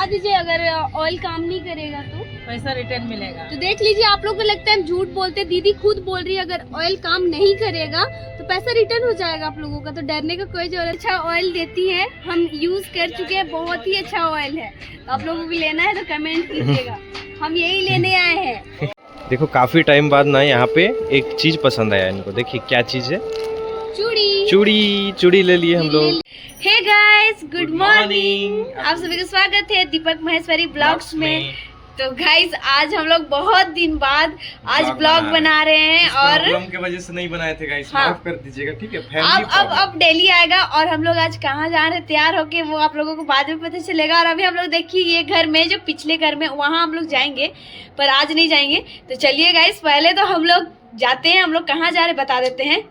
बता दीजिए, अगर ऑयल काम नहीं करेगा तो पैसा रिटर्न मिलेगा। तो देख लीजिए, आप लोग को लगता है हम झूठ बोलते, दीदी खुद बोल रही है अगर ऑयल काम नहीं करेगा तो पैसा रिटर्न हो जाएगा आप लोगों का, तो डरने का कोई जरूरत। अच्छा ऑयल देती है, हम यूज कर चुके हैं, बहुत ही अच्छा ऑयल है। तो आप लोगों को लेना है तो कमेंट कीजिएगा, हम यही लेने आए हैं। देखो काफी टाइम बाद ना यहाँ पे एक चीज पसंद आया इनको, देखिए क्या चीज है, चूड़ी ले लिए हम लोग। हे गाइस, गुड मॉर्निंग, आप सभी का स्वागत है दीपक महेश्वरी ब्लॉग्स में। तो गाइस आज हम लोग बहुत दिन बाद आज ब्लॉग बना रहे हैं और प्रॉब्लम की वजह से नहीं बनाए थे गाइस, हाँ। माफ कर दीजिएगा, ठीक है। फैमिली अब डेली आएगा और हम लोग आज कहाँ जा रहे हैं तैयार होके वो आप लोगों को बाद में पता चलेगा। और अभी हम लोग देखिए ये घर में जो पिछले घर में वहाँ हम लोग जाएंगे, पर आज नहीं जाएंगे। तो चलिए गाइस पहले तो हम लोग जाते हैं, हम लोग कहाँ जा रहे बता देते हैं।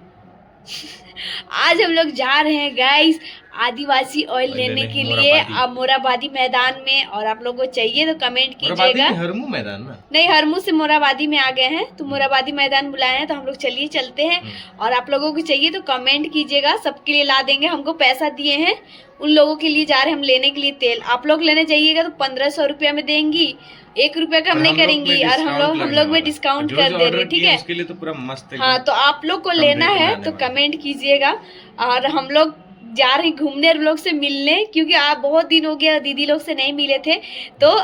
आज हम लोग जा रहे हैं गाइस आदिवासी ऑयल लेने के लिए अब मोराबादी मैदान में, और आप लोगों को चाहिए तो कमेंट कीजिएगा। हरमू मैदान ना, नहीं, हरमू से मोराबादी में आ गए हैं, तो मोराबादी मैदान बुलाए हैं, तो हम लोग चलिए चलते हैं। और आप लोगों को चाहिए तो कमेंट कीजिएगा, सबके लिए ला देंगे। हमको पैसा दिए हैं, उन लोगों के लिए जा रहे हैं हम लेने के लिए तेल। आप लोग लेने जाइएगा तो 1500 रुपया में देंगी, 1 रुपया कम नहीं करेंगी, और हम लोग में डिस्काउंट कर देंगे, ठीक है। उसके लिए तो पूरा मस्त है। हाँ, तो आप लोग को लेना है तो कमेंट कीजिएगा। और हम लोग जा रहे हैं घूमने लोग से मिलने, क्योंकि आप बहुत दिन हो गया दीदी लोग से नहीं मिले थे। तो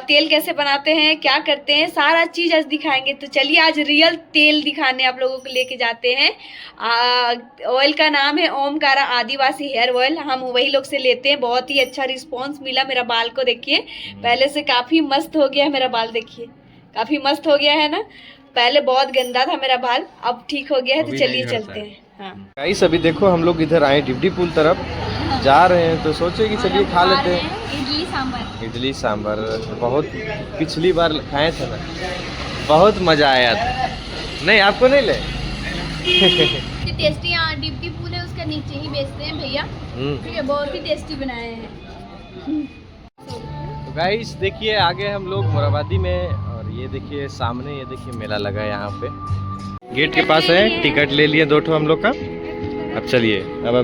तेल कैसे बनाते हैं, क्या करते हैं, सारा चीज़ आज दिखाएंगे। तो चलिए आज रियल तेल दिखाने आप लोगों को लेके जाते हैं। ऑयल का नाम है ओमकारा आदिवासी हेयर ऑयल, हम वही लोग से लेते हैं। बहुत ही अच्छा रिस्पॉन्स मिला। मेरा बाल को देखिए, पहले से काफ़ी मस्त हो गया है मेरा बाल, देखिए काफ़ी मस्त हो गया है ना। पहले बहुत गंदा था मेरा बाल, अब ठीक हो गया है। तो चलिए चलते हैं। हाँ गाइस अभी देखो हम लोग इधर आए डिप्टी पुल तरफ जा रहे हैं, तो सोचे कि चलिए खा लेते हैं इडली सांभर। बहुत पिछली बार खाए थे ना, बहुत मजा आया था। नहीं आपको नहीं ले टेस्टी, यहाँ डिप्टी पुल है उसका नीचे ही बेचते हैं भैया, ठीक है। बहुत ही टेस्टी बनाए हैं। तो गाइस देखिए आगे हम लोग मोराबादी में, और ये देखिए सामने, ये देखिए मेला लगा है यहाँ पे, गेट के पास है। टिकट ले लिए 2 ठो हम लोग का। अब चलिए, अब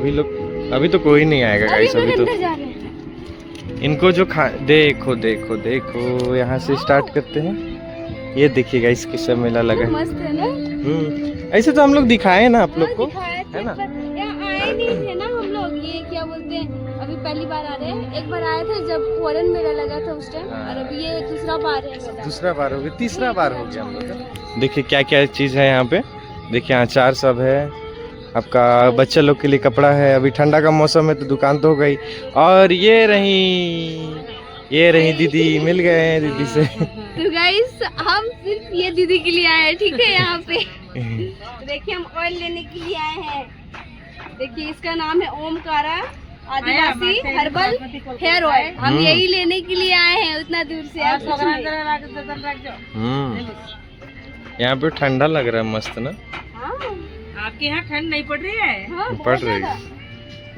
अभी तो कोई नहीं आएगा गाइस। अभी तो इनको जो देखो देखो देखो, यहाँ से स्टार्ट करते हैं। ये देखिए गाइस किसका मेला लगा है, मस्त है ना। ऐसे तो हम लोग दिखाए ना आप लोग को, है ना। आए नहीं थे ना हम लोग, ये क्या बोलते हैं, अभी पहली बार आ रहे हैं। एक बार आए थे जब फॉरेन मेला लगा था उस टाइम, और अभी ये दूसरा बार है। दूसरा बार हो गया, तीसरा बार हो गया हम लोग का। देखिए क्या क्या चीज़ है यहाँ पे, देखिए अचार सब है, आपका बच्चा लोग के लिए कपड़ा है। अभी ठंडा का मौसम है तो दुकान तो हो गई। और ये रही दीदी, मिल गए हैं दीदी से। तो गाइस हम सिर्फ ये दीदी के लिए आए हैं, ठीक है। यहाँ पे तो देखिए हम ऑयल लेने के लिए आए हैं। देखिए इसका नाम है ओमकारा आदिवासी हर्बल हेयर ऑयल, हम यही लेने के लिए आए हैं उतना दूर से। यहाँ पे ठंडा लग रहा है, मस्त ना। आपके यहाँ ठंड नहीं पड़ रही है? हाँ, पड़ रही है।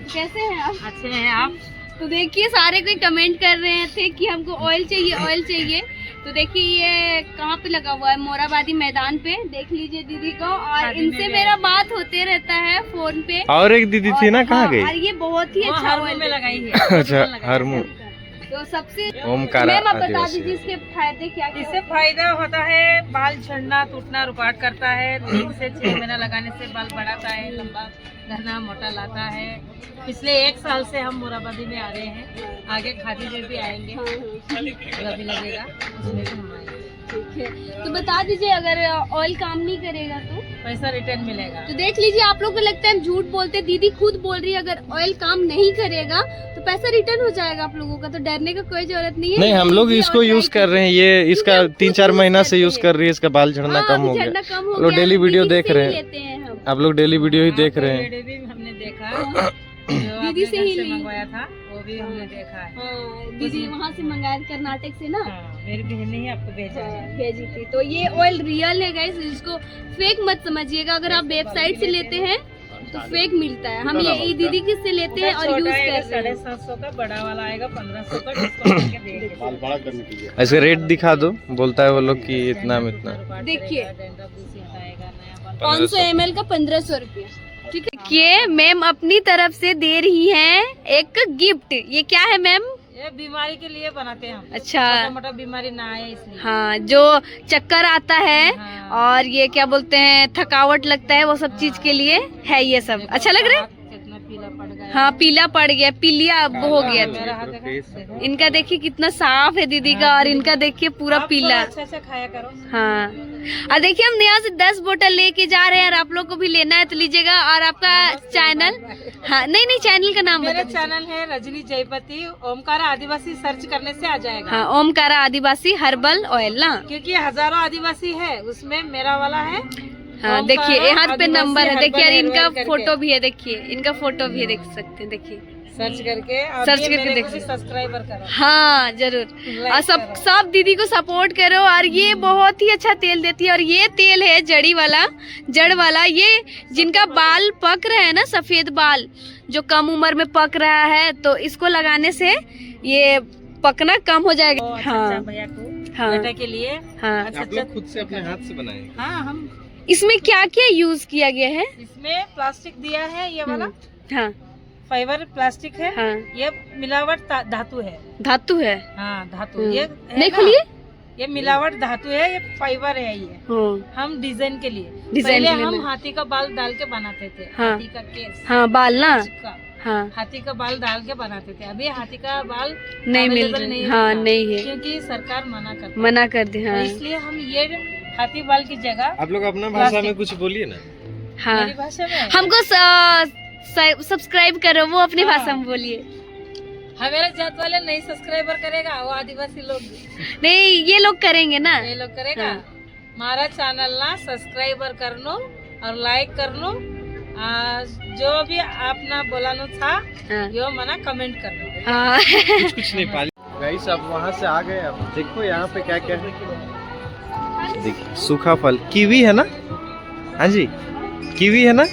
कैसे हैं आप? अच्छे हैं आप? तो देखिए सारे कोई कमेंट कर रहे थे कि हमको ऑयल चाहिए। तो देखिए ये कहाँ पे लगा हुआ है, मोराबादी मैदान पे। देख लीजिए दीदी को, और इनसे मेरा बात होते रहता है फोन पे। और एक दीदी थी ना, कहाँ गई? और ये बहुत ही अच्छा ऑयल में लगाई है। अच्छा हरमू। तो सबसे ओमकारा मैम आप बता आदिवासी। दीजिए इसके फायदे क्या क्या इससे फायदा होता है, बाल झड़ना टूटना रुकावट करता है। 3 से 6 महीना लगाने से बाल बढ़ाता है, लंबा घना मोटा लाता है। पिछले 1 साल से हम मोराबादी में आ रहे हैं, आगे खादी में भी आएंगे, अभी लगेगा उसमें भी हम आएंगे। ठीक है, तो बता दीजिए अगर ऑयल काम नहीं करेगा तो पैसा रिटर्न मिलेगा। तो देख लीजिए, आप लोग को लगता है हम झूठ बोलते, दीदी खुद बोल रही है अगर ऑयल काम नहीं करेगा तो पैसा रिटर्न हो जाएगा आप लोगों का, तो डरने का कोई जरूरत नहीं है। नहीं हम लोग इसको यूज कर रहे हैं, ये इसका 3-4 महीना से यूज कर रही है, इसका बाल झड़ना कम हो गया। लोग डेली वीडियो देख रहे हैं, आप लोग डेली वीडियो ही देख रहे हैं। भी हमने देखा, दीदी से ही मंगवाया था वो भी हमने देखा है। हाँ, दीदी वहाँ से मंगाया कर्नाटक से ना। हाँ, मेरी बहन ने ही आपको भेजा है। भेजी थी। तो ये ऑयल रियल है गाइस, इसको फेक मत समझिएगा। अगर आप वेबसाइट से लेते हैं तो फेक मिलता है। हम ये दीदी किससे लेते हैं और यूज करते हैं। 750 का बड़ा वाला आएगा, 1500 का डिस्काउंट करके देंगे। ऐसे रेट दिखा दो, बोलता है वो लोग कि इतना में इतना। देखिए 500 ml का 1500 रुपया, ठीक है। ये मैम अपनी तरफ से दे रही हैं एक गिफ्ट। ये क्या है मैम? ये बीमारी के लिए बनाते हैं हम। अच्छा। छोटा मोटा बीमारी ना आए इसलिए। हाँ, जो चक्कर आता है हाँ। और ये क्या बोलते हैं थकावट लगता है, वो सब चीज के लिए है ये सब। अच्छा लग रहा है। कितना पीला पड़ गया। हाँ, पीला पड़ गया, पीलिया अब हो गया। मेरा हाथ देखो। इनका देखिए कितना साफ है दीदी का, और इनका देखिए पूरा आप पीला। थोड़ा अच्छा खाया करो। हाँ, और देखिए हम यहाँ से 10 बोतल लेके जा रहे हैं, और आप लोग को भी लेना है तो लीजिएगा। और आपका चैनल? हाँ, नहीं चैनल का नाम मेरा बता दीजिए। चैनल है रजनी जयपति। ओमकारा आदिवासी सर्च करने से आ जाएगा। हाँ, ओमकारा आदिवासी हर्बल ऑयल ना, क्योंकि हजारों आदिवासी है, उसमें मेरा वाला है। हाँ देखिए यहाँ पे आदिवासी नंबर है, देखिए यार हर्बल इनका हेयर ऑयल फोटो भी है, देखिए इनका फोटो भी है, देख सकते हैं, देखिए सर्च करके और सर्च ये करके मेरे को देखिए। भी सब्सक्राइबर करो। हाँ जरूर, Like और सब करो। सब दीदी को सपोर्ट करो। और ये बहुत ही अच्छा तेल देती है, और ये तेल है जड़ी वाला, जड़ वाला। ये जिनका बाल पक रहा है ना, सफेद बाल जो कम उम्र में पक रहा है, तो इसको लगाने से ये पकना कम हो जाएगा। हाँ भैया को हाँ बेटे के लिए हाँ। आप लोग खुद से अपने हाथ से बनाए? हाँ, हम इसमें क्या क्या यूज किया गया है? इसमें प्लास्टिक दिया है, ये वाला हाँ फाइबर प्लास्टिक है। हाँ, ये मिलावट धातु है। धातु है। हाँ, धातु ये है नहीं ना? खोलिए। ये मिलावट धातु है, ये फाइबर है। ये हाँ हम डिजाइन के लिए डिजाइन पहले के लिए हम ना। हाथी का बाल डाल के बनाते थे। हाँ। हाथी का केस, हाँ, बाल ना। का हाँ, हाथी का बाल डाल के बनाते थे। अभी हाथी का बाल नहीं मिल available रही। नहीं हाँ रहता, नहीं है, क्योंकि सरकार मना करती है। मना कर दे। तो हाँ इसलिए हम ये हाथी बाल की जगह आप लोग अपना भाषा में कुछ बोलिए ना। हाँ, मेरी भाषा में हमको सब्सक्राइब करो, वो अपनी हाँ। भाषा में बोलिए। हमारे जात वाले नहीं सब्सक्राइबर करेगा, वो आदिवासी लोग नहीं, ये लोग करेंगे ना। ये लोग करेगा। हाँ। हमारा चैनल ना सब्सक्राइबर करनो और लाइक करनो। जो भी आपना बोलानो था हाँ यो मना कमेंट करनो। हाँ। कुछ नहीं पाली। गाइस अब वहाँ से आ गए। अब देखो यहाँ पे क्या क्या है। देखिए सूखा फल, कीवी है ना? हाँ जी, कीवी है ना?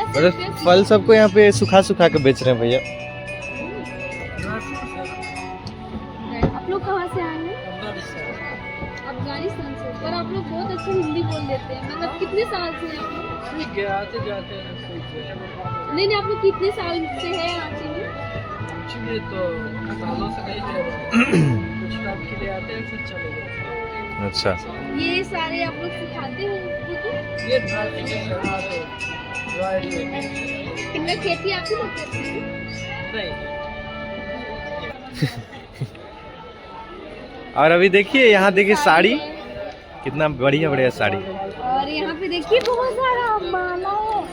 मतलब फल सबको यहाँ पे सुखा सुखा के बेच रहे हैं भैया। आप लोग कहाँ से आए हैं? अफगानिस्तान से। पर आप लोग बहुत अच्छी हिंदी बोल लेते हैं, मतलब कितने साल से हैं आप लोग? आते जाते नहीं, आप लोग कितने साल से हैं रांची में? तो सालों से नहीं कुछ काम के लिए आते हैं, फिर चले जाते अच्छा, ये सारे आप लोग सिखाते हो उनको? हैं। ये इनका खेती आप ही लोग करते हैं? और अभी देखिए यहाँ देखिए साड़ी, कितना बढ़िया बढ़िया साड़ी। और यहाँ पे देखिए बहुत सारा माला है,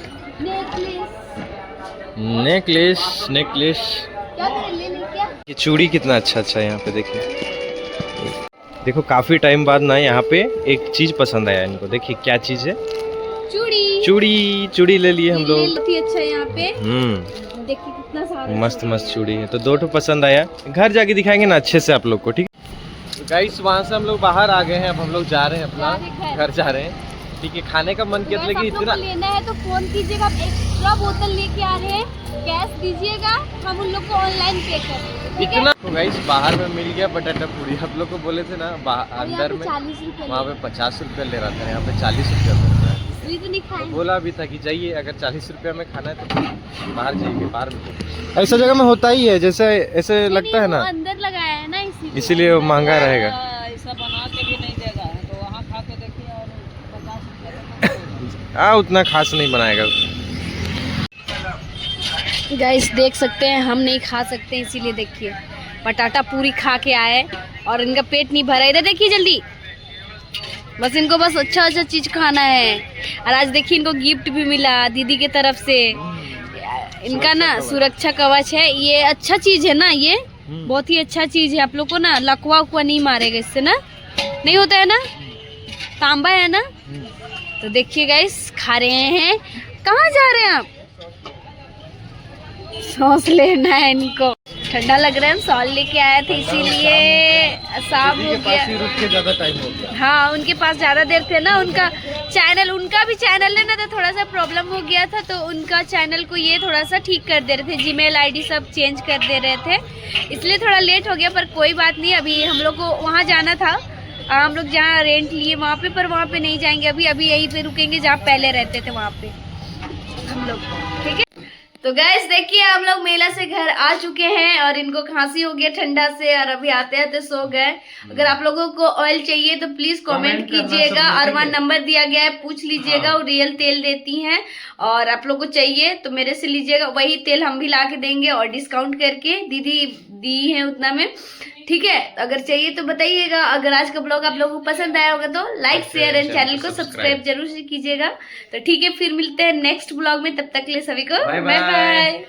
नेकलेस। नेकलेस क्या करें, ले लें क्या? ये चूड़ी कितना अच्छा अच्छा है यहाँ पे। देखिए देखो काफी टाइम बाद ना यहाँ पे एक चीज पसंद आया इनको। देखिए क्या चीज है? चूड़ी। चूड़ी ले लिए हम लोग। बहुत ही अच्छा है यहाँ पे। देखिए कितना सारा मस्त मस्त चूड़ी है। तो दो ठो पसंद आया, घर जाके दिखाएंगे ना अच्छे से आप लोग को, ठीक है? तो गाइस वहाँ से हम लोग बाहर आ गए हैं। अब हम लोग जा रहे हैं अपना घर जा रहे हैं। ठीक है, खाने का मन किया था, लेकिन इतना लेना है तो फोन कीजिएगा, एक्स्ट्रा बोतल लेके आ रहे हैं, कैश दीजिएगा, हम उन लोग को ऑनलाइन पे करेंगे। इतना तो गाइस बाहर में मिल गया बटाटा पूरी। आप लोग को बोले थे ना अंदर में 40 रुपए वहाँ पे 50 रुपये ले रहा था, यहाँ पे 40 रुपये मिल रहा है। तो नहीं खाएंगे। बोला भी था कि जाइए, अगर 40 रुपया में खाना है तो बाहर जाइए, बाहर में। ऐसा जगह में होता ही है, जैसे ऐसे लगता है ना, अंदर लगाया है ना, इसीलिए वो महंगा रहेगा। ऐसा बना के भी नहीं देगा, तो वहाँ खा के देखिए और 50 रुपये हाँ उतना खास नहीं बनाएगा। गाइस देख सकते हैं, हम नहीं खा सकते, इसीलिए देखिए पटाटा पूरी खा के आए और इनका पेट नहीं भरा। इधर देखिए जल्दी, बस इनको बस अच्छा अच्छा चीज खाना है। और आज देखिए इनको गिफ्ट भी मिला दीदी के तरफ से। इनका ना सुरक्षा कवच है, ये अच्छा चीज है ना, ये बहुत ही अच्छा चीज है। आप लोग को ना लकवा उकवा नहीं मारेगा इससे ना, नहीं होता है ना, तांबा है ना। तो देखिए गाइस खा रहे हैं। कहाँ जा रहे हैं आप? सॉस लेना है इनको, ठंडा लग रहा है, हम सॉल लेके आए थे इसीलिए साफ हो गया। रुक के ज़्यादा टाइम हो गया। हाँ उनके पास ज़्यादा देर थे ना, उनका भी चैनल है ना, तो थोड़ा सा प्रॉब्लम हो गया था, तो उनका चैनल को ये थोड़ा सा ठीक कर दे रहे थे, जीमेल आईडी सब चेंज कर दे रहे थे, इसलिए थोड़ा लेट हो गया। पर कोई बात नहीं, अभी हम लोग को वहाँ जाना था, हम लोग जहाँ रेंट लिए वहाँ पे, पर वहाँ पे नहीं जाएंगे अभी यहीं पे रुकेंगे जहाँ पहले रहते थे वहाँ पे हम लोग, ठीक है। तो गैस देखिए हम लोग मेला से घर आ चुके हैं और इनको खांसी हो गया ठंडा से और अभी आते आते सो गए। अगर आप लोगों को ऑयल चाहिए तो प्लीज कमेंट कीजिएगा और वहाँ नंबर दिया गया है, पूछ लीजिएगा। वो रियल तेल देती हैं और आप लोगों को चाहिए तो मेरे से लीजिएगा, वही तेल हम भी ला के देंगे और डिस्काउंट करके दीदी दी है उतना में। ठीक है, अगर चाहिए तो बताइएगा। अगर आज का ब्लॉग आप लोगों को पसंद आया होगा तो लाइक शेयर एंड चैनल को सब्सक्राइब जरूर से कीजिएगा। तो ठीक है, फिर मिलते हैं नेक्स्ट ब्लॉग में, तब तक के लिए सभी को बाय बाय।